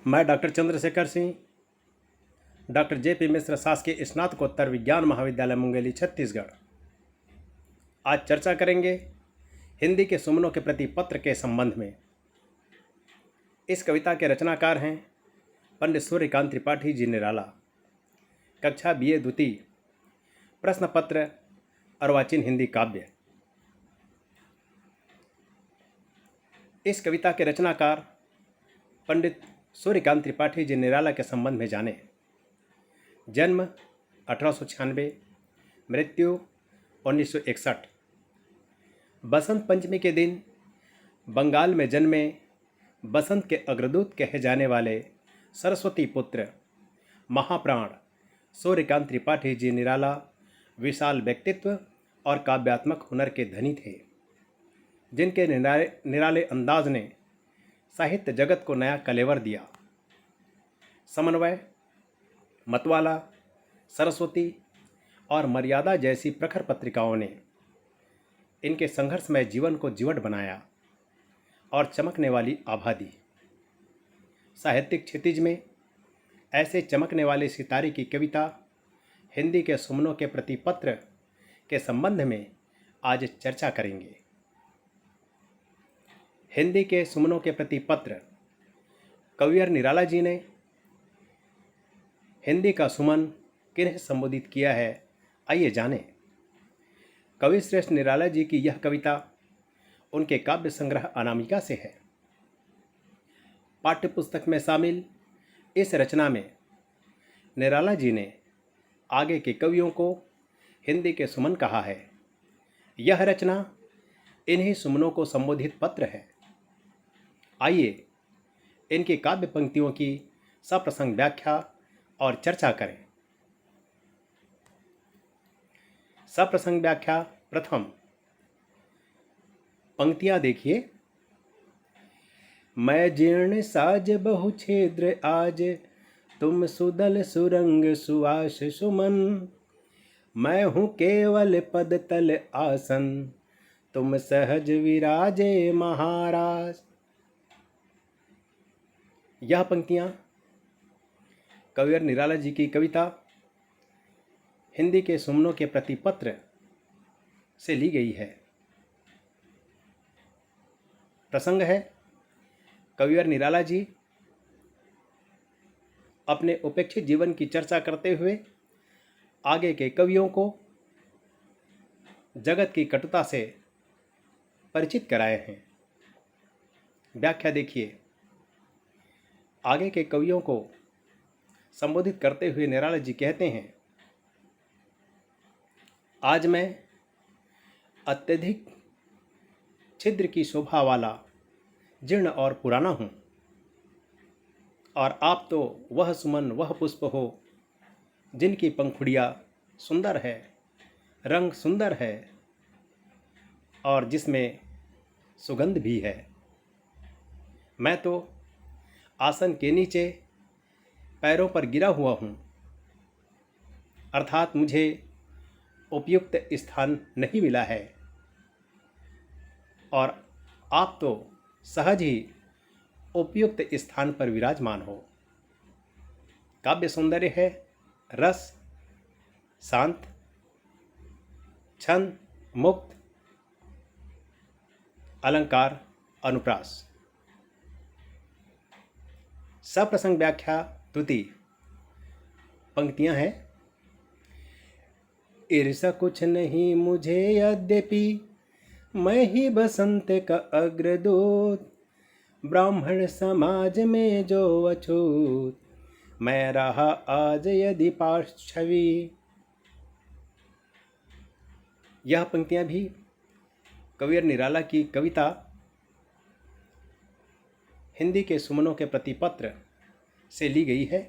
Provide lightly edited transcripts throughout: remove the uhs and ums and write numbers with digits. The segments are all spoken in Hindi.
मैं doctor Chandrashekhar Singh, doctor JP. Mishra शासकीय स्नातकोत्तर विज्ञान महाविद्यालय मुंगेली छत्तीसगढ़ आज चर्चा करेंगे हिंदी के सुमनों के प्रति पत्र के संबंध में। इस कविता के रचनाकार हैं पंडित सूर्यकांत त्रिपाठी जी निराला। कक्षा BA द्वितीय, प्रश्न पत्र अर्वाचीन हिंदी काव्य। इस कविता के रचनाकार पंडित सूर्यकांत त्रिपाठी जी निराला के संबंध में जाने। जन्म 1896, मृत्यु 1961। बसंत पंचमी के दिन बंगाल में जन्मे बसंत के अग्रदूत कहे जाने वाले सरस्वती पुत्र महाप्राण सूर्यकांत त्रिपाठी जी निराला विशाल व्यक्तित्व और काव्यात्मक हुनर के धनी थे, जिनके निराले अंदाज ने साहित्य जगत को नया कलेवर दिया। समन्वय, मतवाला, सरस्वती और मर्यादा जैसी प्रखर पत्रिकाओं ने इनके संघर्षमय जीवन को जीवट बनाया और चमकने वाली आभा दी। साहित्यिक क्षितिज में ऐसे चमकने वाले सितारे की कविता हिंदी के सुमनों के प्रति पत्र के संबंध में आज चर्चा करेंगे। हिंदी के सुमनों के प्रति पत्र कवियर निराला जी ने हिंदी का सुमन किन्हें संबोधित किया है, आइए जानें। कवि श्रेष्ठ निराला जी की यह कविता उनके काव्य संग्रह अनामिका से है। पाठ्यपुस्तक में शामिल इस रचना में निराला जी ने आगे के कवियों को हिंदी के सुमन कहा है। यह रचना इन्हीं सुमनों को संबोधित पत्र है। आइए इनकी काव्य पंक्तियों की सप्रसंग व्याख्या और चर्चा करें। सप्रसंग व्याख्या। प्रथम पंक्तियां देखिए। मैं जीर्ण साज बहु छेद्र आज, तुम सुदल सुरंग सुवास सुमन। मैं हूँ केवल पद तल आसन, तुम सहज विराजे महाराज। यह पंक्तियां कवियर निराला जी की कविता हिंदी के सुमनों के प्रति पत्र से ली गई है। प्रसंग है, कवियर निराला जी अपने उपेक्षित जीवन की चर्चा करते हुए आगे के कवियों को जगत की कटुता से परिचित कराए हैं। व्याख्या देखिए। आगे के कवियों को संबोधित करते हुए निराला जी कहते हैं, आज मैं अत्यधिक छिद्र की शोभा वाला जीर्ण और पुराना हूँ, और आप तो वह सुमन, वह पुष्प हो जिनकी पंखुड़ियाँ सुंदर है, रंग सुंदर है और जिसमें सुगंध भी है। मैं तो आसन के नीचे पैरों पर गिरा हुआ हूँ, अर्थात मुझे उपयुक्त स्थान नहीं मिला है, और आप तो सहज ही उपयुक्त स्थान पर विराजमान हो। काव्य सौंदर्य है रस, शांत, छंद, मुक्त, अलंकार, अनुप्रास। सप्रसंग व्याख्या द्वितीय। पंक्तियां हैं, ईर्षा कुछ नहीं मुझे यद्यपि, मैं ही बसंत का अग्रदूत। ब्राह्मण समाज में जो अछूत, मैं रहा आज यदि पार्श्वी। यह पंक्तियां भी कवियर निराला की कविता हिंदी के सुमनों के प्रति पत्र से ली गई है।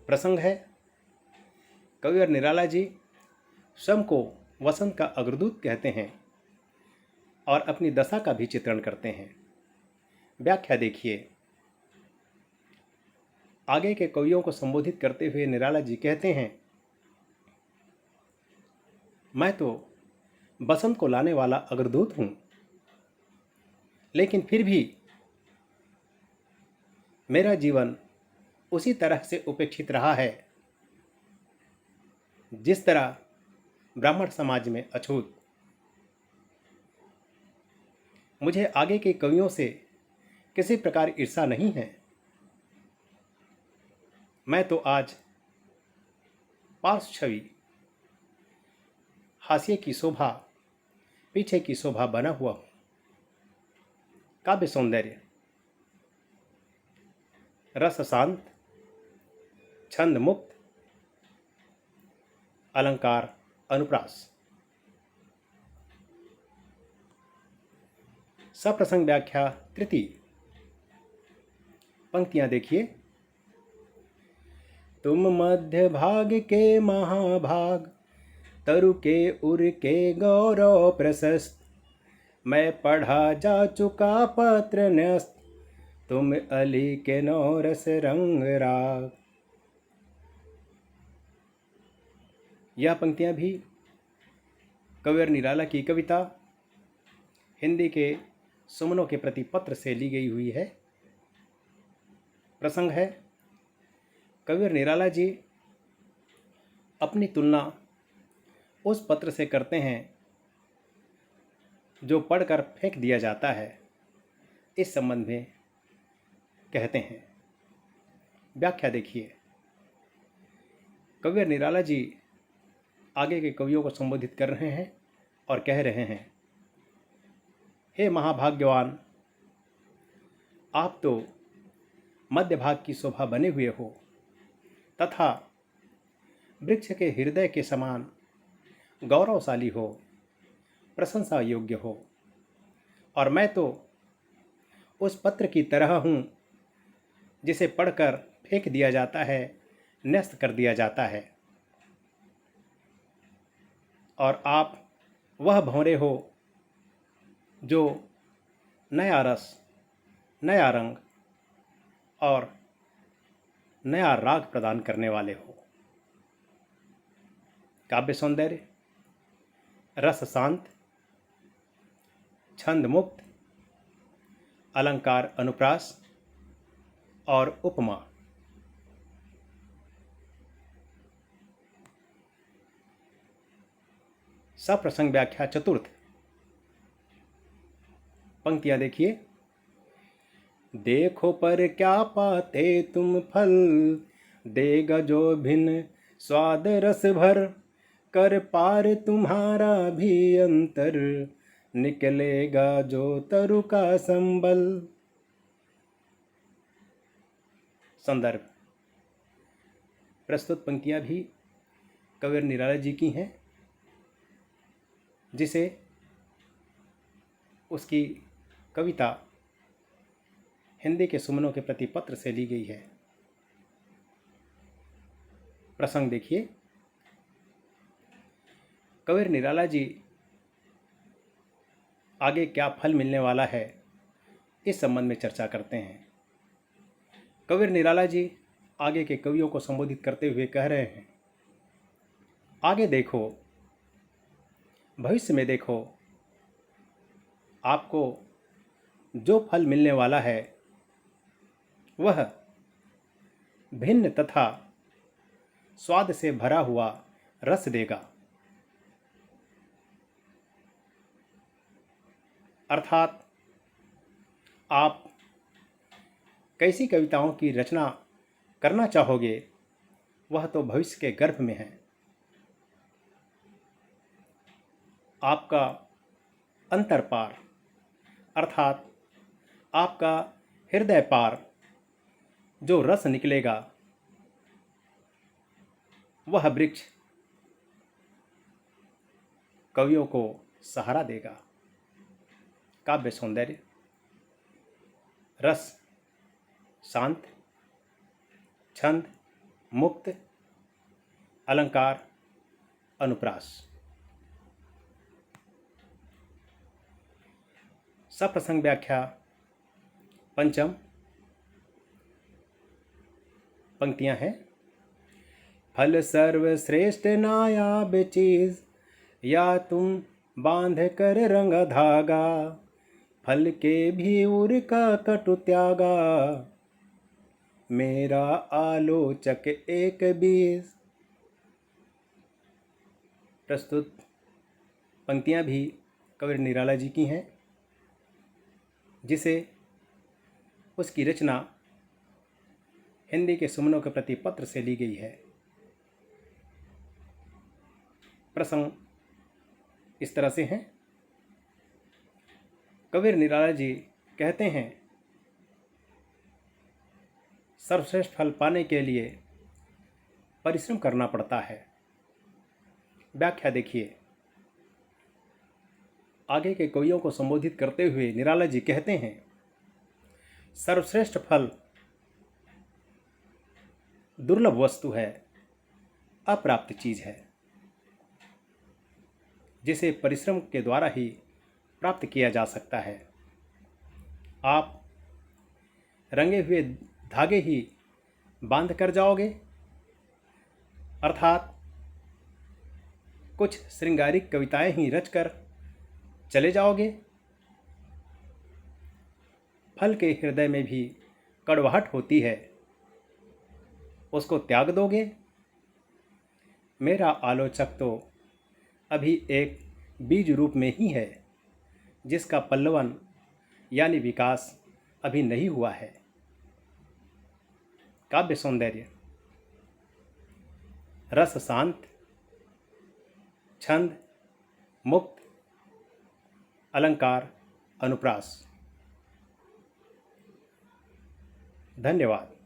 प्रसंग है, कवियर निराला जी स्वयं को वसंत का अग्रदूत कहते हैं और अपनी दशा का भी चित्रण करते हैं। व्याख्या देखिए। आगे के कवियों को संबोधित करते हुए निराला जी कहते हैं, मैं तो बसंत को लाने वाला अग्रदूत हूँ, लेकिन फिर भी मेरा जीवन उसी तरह से उपेक्षित रहा है जिस तरह ब्राह्मण समाज में अछूत। मुझे आगे के कवियों से किसी प्रकार ईर्षा नहीं है। मैं तो आज पार्श्व छवि, हाशिए की शोभा, पीछे की शोभा बना हुआ हूँ। काव्य सौंदर्य, रस शांत, छंद मुक्त, अलंकार अनुप्रास। सप्रसंग व्याख्या तृतीय। पंक्तियां देखिए। तुम मध्य भाग के महाभाग, तरु के उर के गौरव प्रशस्त, मैं पढ़ा जा चुका पत्र न्यस्त, तुम अली के नौरस रंग राग। यह पंक्तियां भी कविवर निराला की कविता हिंदी के सुमनों के प्रति पत्र से ली गई हुई है। प्रसंग है, कविवर निराला जी अपनी तुलना उस पत्र से करते हैं जो पढ़कर फेंक दिया जाता है। इस संबंध में कहते हैं। व्याख्या देखिए। कविवर निराला जी आगे के कवियों को संबोधित कर रहे हैं और कह रहे हैं, हे महाभाग्यवान, आप तो मध्य भाग की शोभा बने हुए हो तथा वृक्ष के हृदय के समान गौरवशाली हो, प्रशंसा योग्य हो, और मैं तो उस पत्र की तरह हूँ जिसे पढ़कर फेंक दिया जाता है, नष्ट कर दिया जाता है, और आप वह भंवरे हो जो नया रस, नया रंग और नया राग प्रदान करने वाले हो। काव्य सौंदर्य, रस शांत, छंद मुक्त, अलंकार अनुप्रास और उपमा। सप्रसंग व्याख्या चतुर्थ। पंक्तियां देखिए। देखो पर क्या पाते तुम फल, देगा जो भिन्न स्वाद रस भर, कर पार तुम्हारा भी अंतर, निकलेगा जो तरु का संबल। संदर्भ। प्रस्तुत पंक्तियां भी कविवर निराला जी की हैं, जिसे उसकी कविता हिंदी के सुमनों के प्रति पत्र से ली गई है। प्रसंग देखिए। कविवर निराला जी आगे क्या फल मिलने वाला है, इस संबंध में चर्चा करते हैं। कविवर निराला जी आगे के कवियों को संबोधित करते हुए कह रहे हैं, आगे देखो, भविष्य में देखो, आपको जो फल मिलने वाला है वह भिन्न तथा स्वाद से भरा हुआ रस देगा। अर्थात आप कैसी कविताओं की रचना करना चाहोगे वह तो भविष्य के गर्भ में है। आपका अंतर पार अर्थात आपका हृदय पार जो रस निकलेगा वह वृक्ष कवियों को सहारा देगा। काव्य सौंदर्य, रस शांत, छंद मुक्त, अलंकार अनुप्रास। सप्रसंग व्याख्या पंचम। पंक्तियां हैं, फल सर्वश्रेष्ठ नायाब चीज, या तुम बांध कर रंग धागा, फल के भी उर का कटु त्यागा। मेरा आलोचक एक बीज। प्रस्तुत पंक्तियाँ भी कवि निराला जी की हैं, जिसे उसकी रचना हिंदी के सुमनों के प्रति पत्र से ली गई है। प्रसंग इस तरह से हैं। कबीर निराला जी कहते हैं, सर्वश्रेष्ठ फल पाने के लिए परिश्रम करना पड़ता है। व्याख्या देखिए। आगे के कवियों को संबोधित करते हुए निराला जी कहते हैं, सर्वश्रेष्ठ फल दुर्लभ वस्तु है, अप्राप्त चीज है, जिसे परिश्रम के द्वारा ही प्राप्त किया जा सकता है। आप रंगे हुए धागे ही बांध कर जाओगे, अर्थात कुछ श्रृंगारिक कविताएं ही रचकर चले जाओगे। फल के हृदय में भी कड़वाहट होती है, उसको त्याग दोगे। मेरा आलोचक तो अभी एक बीज रूप में ही है, जिसका पल्लवन यानी विकास अभी नहीं हुआ है। काव्य सौंदर्य, रस शांत, छंद मुक्त, अलंकार अनुप्रास। धन्यवाद।